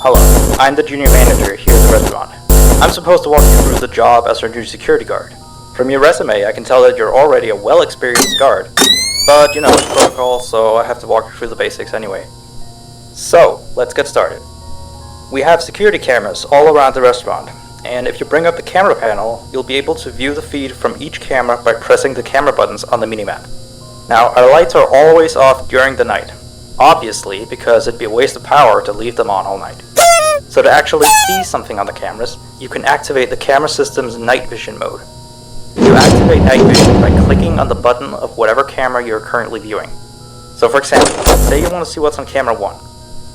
Hello, I'm the junior manager here at the restaurant. I'm supposed to walk you through the job as our new security guard. From your resume, I can tell that you're already a well-experienced guard. But you know, it's protocol, so I have to walk you through the basics anyway. So, let's get started. We have security cameras all around the restaurant, and if you bring up the camera panel, you'll be able to view the feed from each camera by pressing the camera buttons on the minimap. Now, our lights are always off during the night. Obviously, because it'd be a waste of power to leave them on all night. So to actually see something on the cameras, you can activate the camera system's night vision mode. You activate night vision by clicking on the button of whatever camera you're currently viewing. So for example, say you want to see what's on camera 1.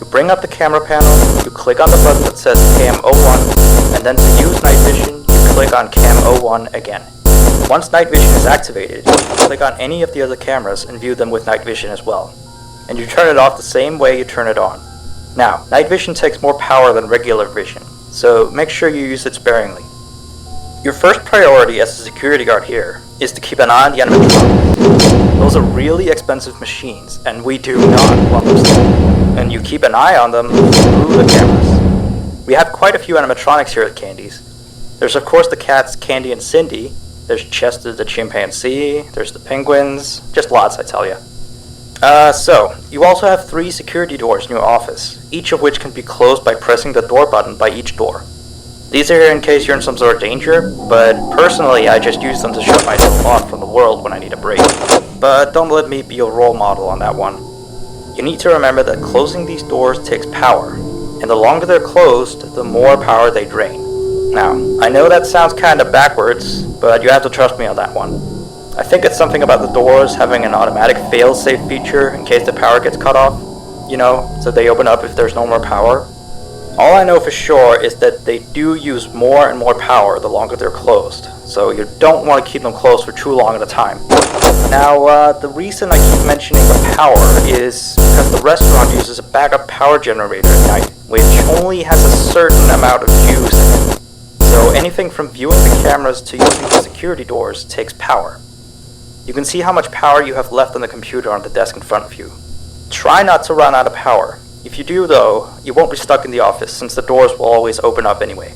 You bring up the camera panel, you click on the button that says Cam 01, and then to use night vision, you click on Cam 01 again. Once night vision is activated, you can click on any of the other cameras and view them with night vision as well. And you turn it off the same way you turn it on. Now, night vision takes more power than regular vision, so make sure you use it sparingly. Your first priority as a security guard here is to keep an eye on the animatronics. Those are really expensive machines, and we do not want them stolen. And you keep an eye on them through the cameras. We have quite a few animatronics here at Candy's. There's of course the cats Candy and Cindy, there's Chester the chimpanzee, there's the penguins, just lots I tell ya. So, you also have 3 security doors in your office, each of which can be closed by pressing the door button by each door. These are here in case you're in some sort of danger, but personally I just use them to shut myself off from the world when I need a break. But don't let me be your role model on that one. You need to remember that closing these doors takes power, and the longer they're closed, the more power they drain. Now, I know that sounds kinda backwards, but you have to trust me on that one. I think it's something about the doors having an automatic fail-safe feature in case the power gets cut off, you know, so they open up if there's no more power. All I know for sure is that they do use more and more power the longer they're closed, so you don't want to keep them closed for too long at a time. Now, the reason I keep mentioning the power is because the restaurant uses a backup power generator at night, which only has a certain amount of juice in it. So anything from viewing the cameras to using the security doors takes power. You can see how much power you have left on the computer on the desk in front of you. Try not to run out of power. If you do though, you won't be stuck in the office since the doors will always open up anyway.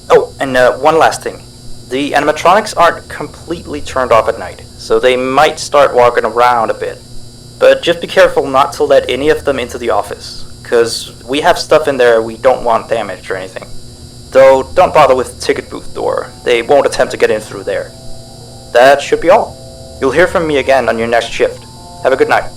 Oh, and one last thing. The animatronics aren't completely turned off at night, so they might start walking around a bit. But just be careful not to let any of them into the office, cause we have stuff in there we don't want damaged or anything. Though don't bother with the ticket booth door, they won't attempt to get in through there. That should be all. You'll hear from me again on your next shift. Have a good night.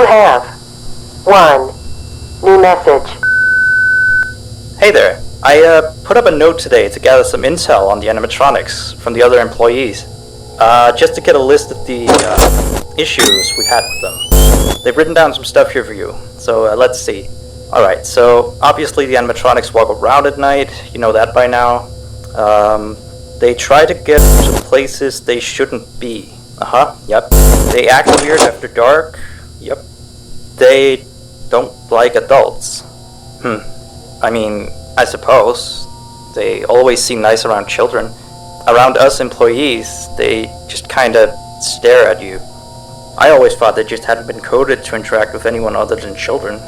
have 1 new message. Hey there. I put up a note today to gather some intel on the animatronics from the other employees. Just to get a list of the issues we've had with them. They've written down some stuff here for you, so let's see. Alright, so obviously the animatronics walk around at night, you know that by now. They try to get to places they shouldn't be. Yep. They act weird after dark. Yep. They don't like adults. I mean, I suppose. They always seem nice around children. Around us employees, they just kinda stare at you. I always thought they just hadn't been coded to interact with anyone other than children.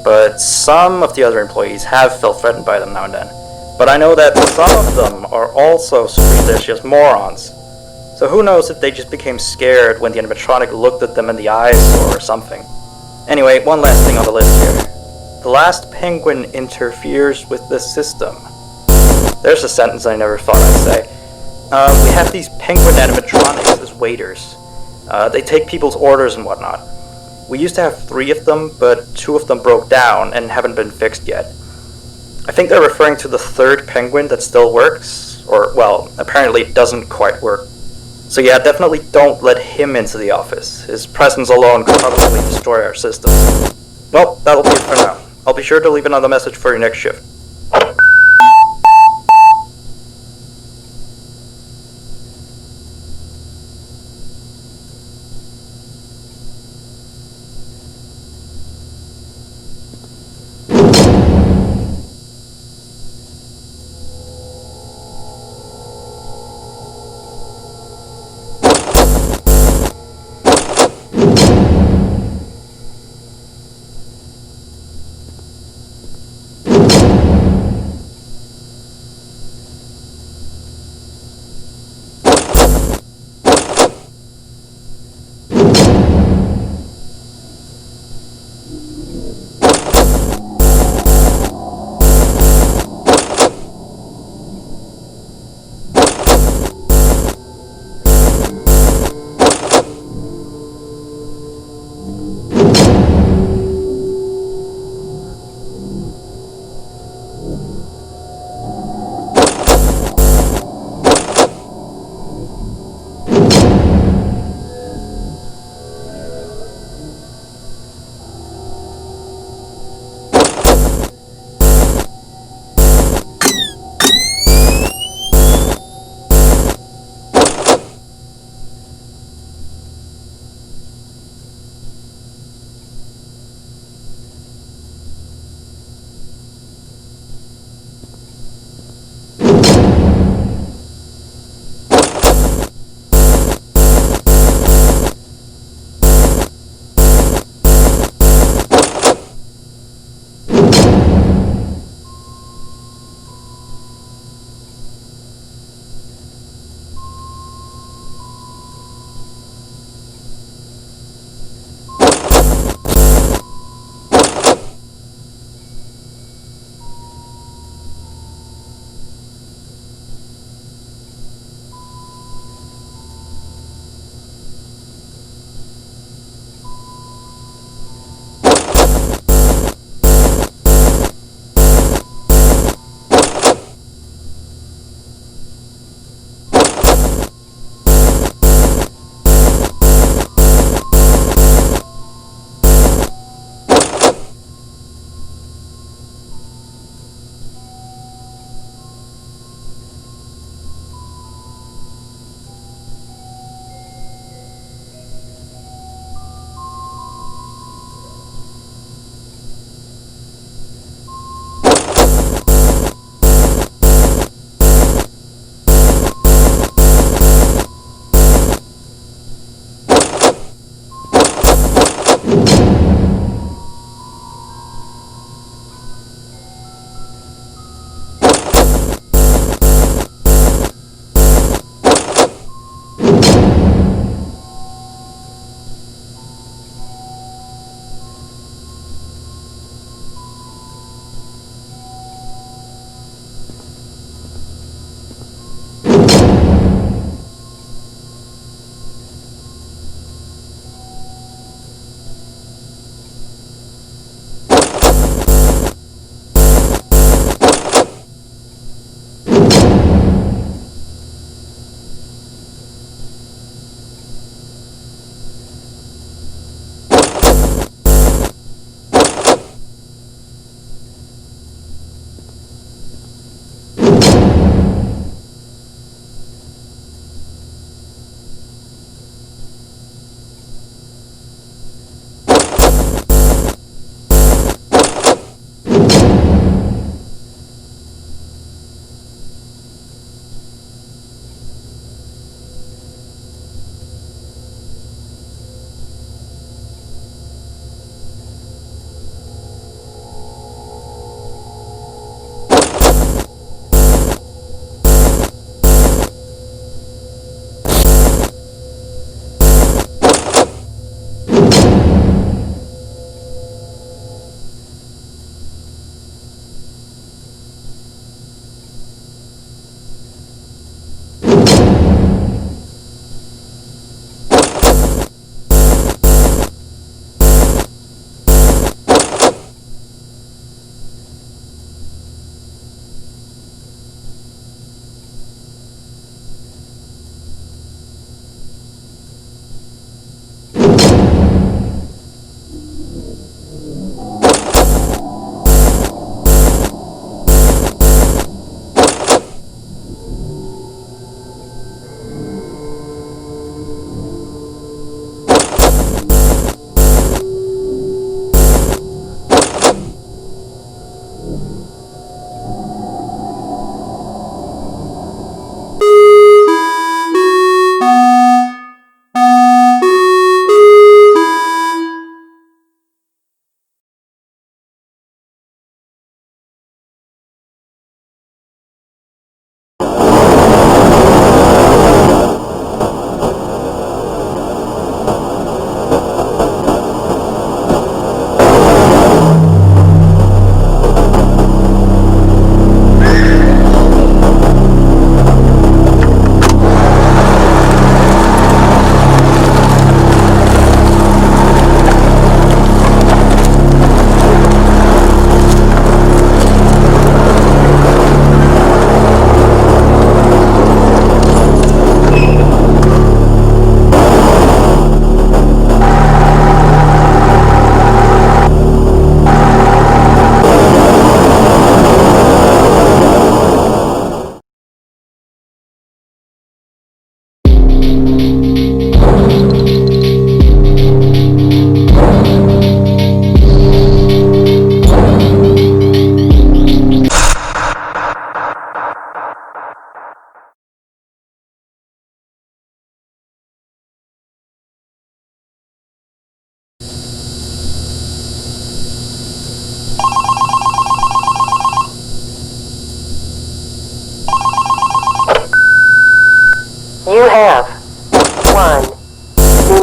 But some of the other employees have felt threatened by them now and then. But I know that some of them are also superstitious morons. So who knows if they just became scared when the animatronic looked at them in the eyes or something. Anyway, one last thing on the list here. The last penguin interferes with the system. There's a sentence I never thought I'd say. We have these penguin animatronics as waiters. They take people's orders and whatnot. We used to have 3 of them, but 2 of them broke down and haven't been fixed yet. I think they're referring to the 3rd penguin that still works, or, well, apparently it doesn't quite work. So yeah, definitely don't let him into the office. His presence alone could probably destroy our systems. Well, that'll be it for now. I'll be sure to leave another message for your next shift.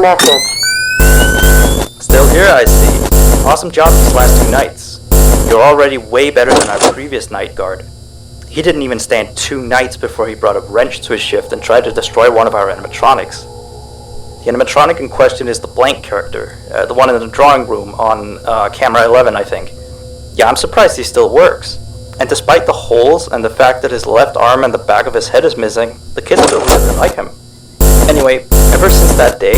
message. Still here, I see. Awesome job these last 2 nights. You're already way better than our previous night guard. He didn't even stand 2 nights before he brought a wrench to his shift and tried to destroy one of our animatronics. The animatronic in question is the blank character, the one in the drawing room on camera 11, I think. Yeah, I'm surprised he still works. And despite the holes and the fact that his left arm and the back of his head is missing, the kids still really like him. Anyway, ever since that day,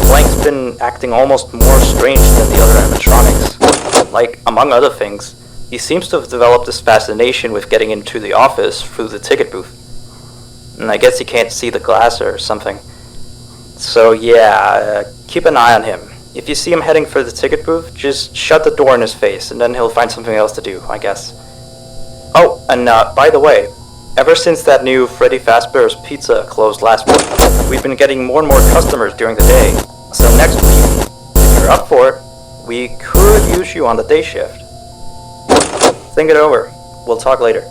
Blank's been acting almost more strange than the other animatronics. Like, among other things, he seems to have developed this fascination with getting into the office through the ticket booth. And I guess he can't see the glass or something. So yeah, keep an eye on him. If you see him heading for the ticket booth, just shut the door in his face, and then he'll find something else to do, I guess. Oh, and by the way, ever since that new Freddy Fazbear's Pizza closed last week, we've been getting more and more customers during the day. So next week, if you're up for it, we could use you on the day shift. Think it over. We'll talk later.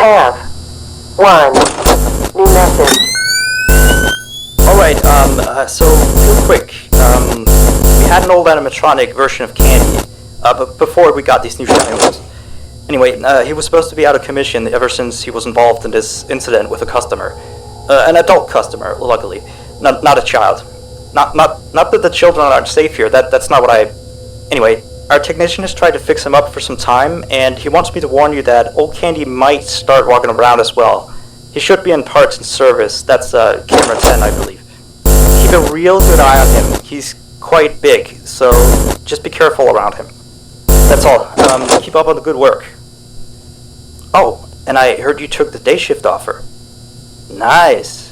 have 1 new message. Alright, so real quick, we had an old animatronic version of Candy, but before we got these new shiny ones. Anyway, he was supposed to be out of commission ever since he was involved in this incident with a customer. An adult customer, luckily. Not a child. Not that the children aren't safe here, that's not what I... Anyway, our technician has tried to fix him up for some time, and he wants me to warn you that old Candy might start walking around as well. He should be in parts and service, that's camera 10, I believe. Keep a real good eye on him, he's quite big, so just be careful around him. That's all, keep up on the good work. Oh, and I heard you took the day shift offer. Nice.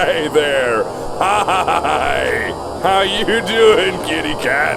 Hi there. Hi. How you doing, kitty cat?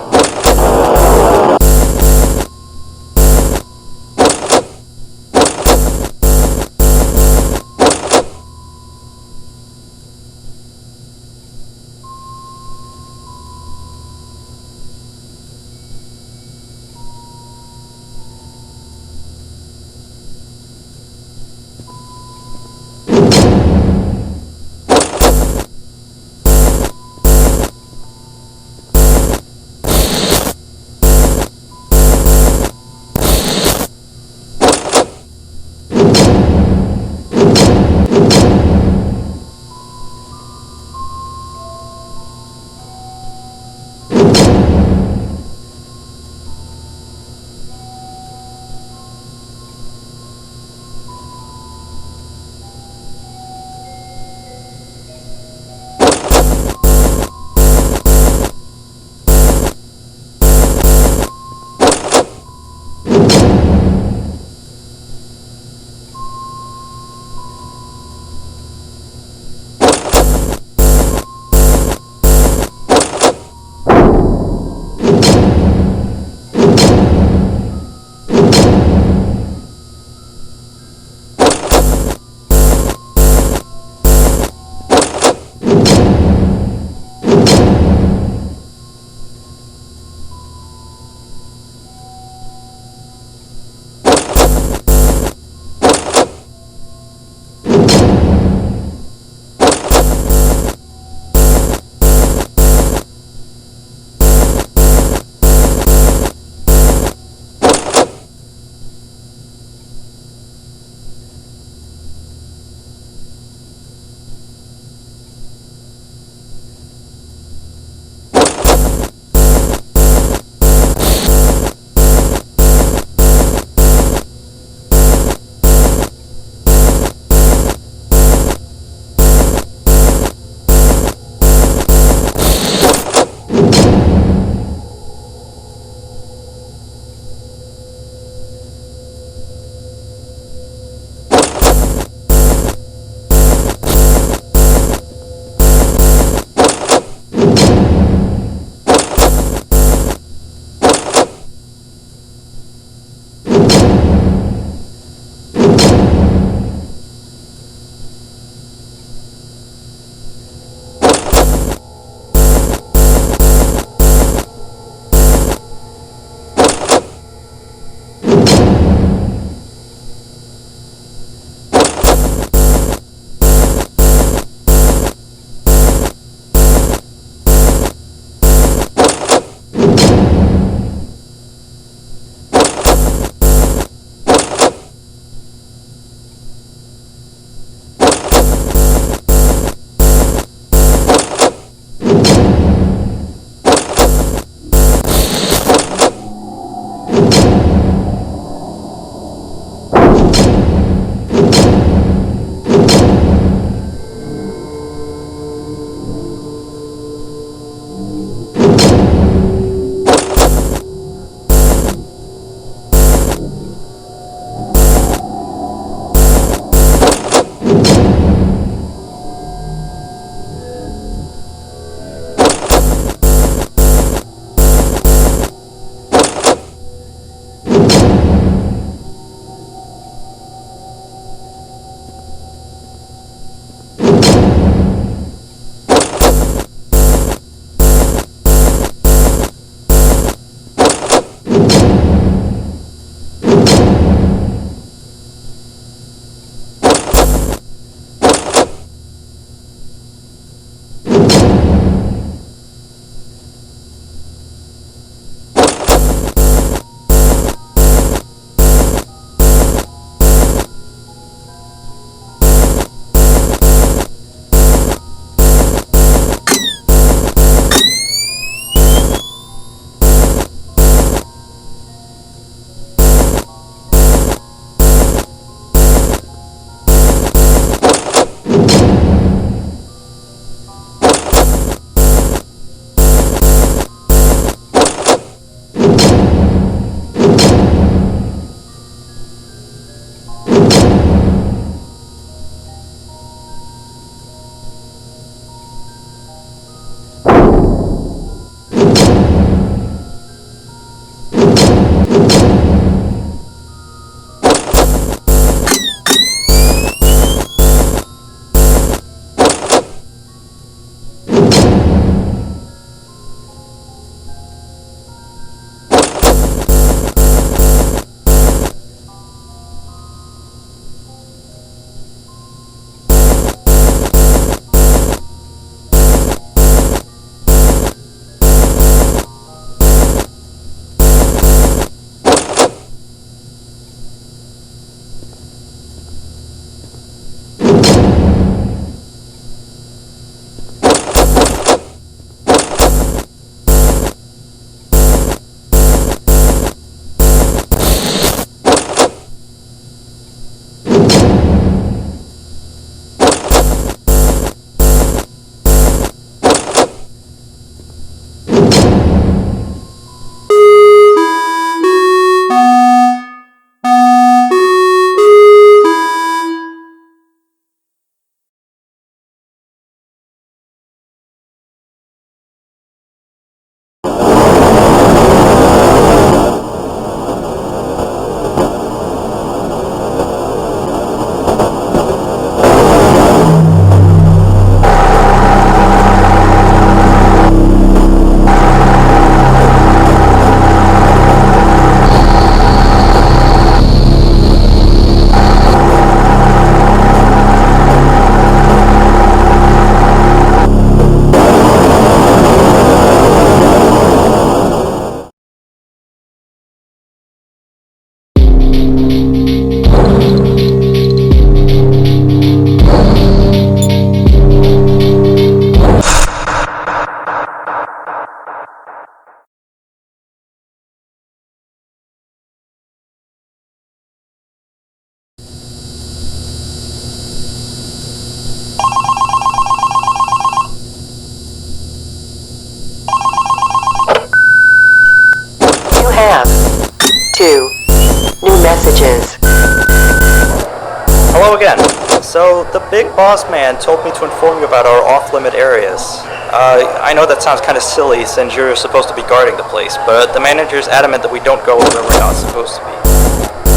have 2 new messages. Hello again. So, the big boss man told me to inform you about our off-limit areas. I know that sounds kind of silly since you're supposed to be guarding the place, but the manager's adamant that we don't go where we're not supposed to be.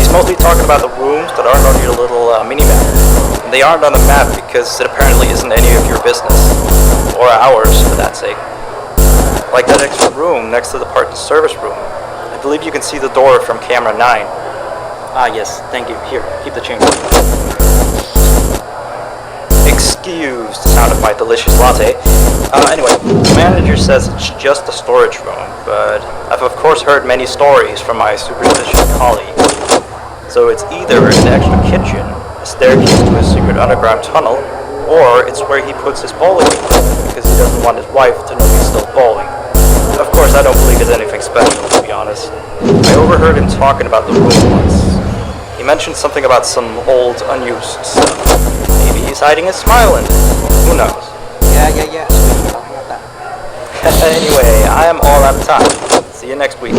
He's mostly talking about the rooms that aren't on your little mini-map. And they aren't on the map because it apparently isn't any of your business. Or ours, for that sake. Like that extra room next to the parts and service room. I believe you can see the door from camera 9. Ah, yes, thank you. Here, keep the change. Excuse the sound of my delicious latte. Anyway, the manager says it's just a storage room, but I've of course heard many stories from my superstitious colleagues. So it's either an extra kitchen, a staircase to a secret underground tunnel, or it's where he puts his bowling equipment because he doesn't want his wife to know he's still bowling. Of course, I don't believe it's anything special, to be honest. I overheard him talking about the room once. He mentioned something about some old, unused stuff. Maybe he's hiding his smile in it. Who knows? Yeah. Talking about that. Anyway, I am all out of time. See you next week.